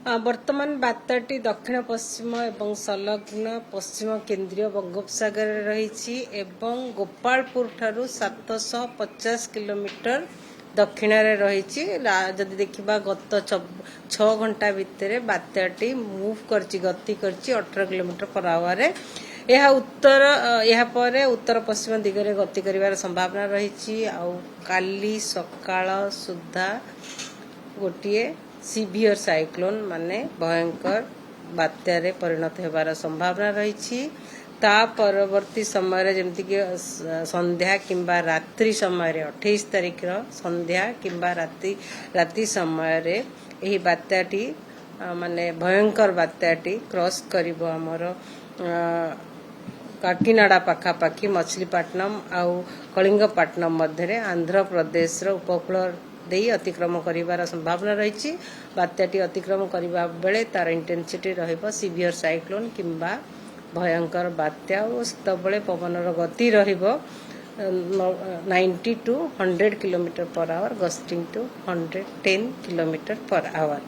ବର୍ତ୍ତମାନ ବାତ୍ୟାଟି ଦକ୍ଷିଣ ପଶ୍ଚିମ ଏବଂ ସଂଲଗ୍ନ ପଶ୍ଚିମ କେନ୍ଦ୍ରୀୟ ବଙ୍ଗୋପସାଗରରେ ରହିଛି ଏବଂ ଗୋପାଳପୁର ଠାରୁ 750 କିଲୋମିଟର ଦକ୍ଷିଣରେ ରହିଛି। ଯଦି ଦେଖିବା ଗତ 6 ଘଣ୍ଟା ଭିତରେ ବାତ୍ୟାଟି ମୁଭ୍ କରିଛି, ଗତି କରିଛି 18 କିଲୋମିଟର पर आवर। ଏହା ପରେ ଉତ୍ତର ପଶ୍ଚିମ ଦିଗରେ ଗତି କରିବାର ସମ୍ଭାବନା ରହିଛି। ଆଉ କାଲି ସକାଳ ସୁଦ୍ଧା ଗୋଟିଏ ସିଭିୟର ସାଇକ୍ଲୋନ ମାନେ ଭୟଙ୍କର ବାତ୍ୟାରେ ପରିଣତ ହେବାର ସମ୍ଭାବନା ରହିଛି। ତା ପରବର୍ତ୍ତୀ ସମୟରେ ଯେମିତିକି ସନ୍ଧ୍ୟା କିମ୍ବା ରାତ୍ରି ସମୟରେ 28 ତାରିଖର ସନ୍ଧ୍ୟା କିମ୍ବା ରାତି ସମୟରେ ଏହି ବାତ୍ୟାଟି ମାନେ ଭୟଙ୍କର ବାତ୍ୟାଟି କ୍ରସ୍ କରିବ ଆମର କାକିନାଡା ପାଖାପାଖି ମଛଲିପଟ୍ଟନମ ଆଉ କଳିଙ୍ଗପଟ୍ଟନମ ମଧ୍ୟରେ ଆନ୍ଧ୍ରପ୍ରଦେଶର ଉପକୂଳ ଦେଇ ଅତିକ୍ରମ କରିବାର ସମ୍ଭାବନା ରହିଛି। ବାତ୍ୟାଟି ଅତିକ୍ରମ କରିବା ବେଳେ ତାର ଇଣ୍ଟେନ୍ସିଟି ରହିବ ସିଭିୟର ସାଇକ୍ଲୋନ କିମ୍ବା ଭୟଙ୍କର ବାତ୍ୟା ଓ ସେତେବେଳେ ପବନର ଗତି ରହିବ 90 to 100 kilometre per hour, gusting to 110 kilometre per our.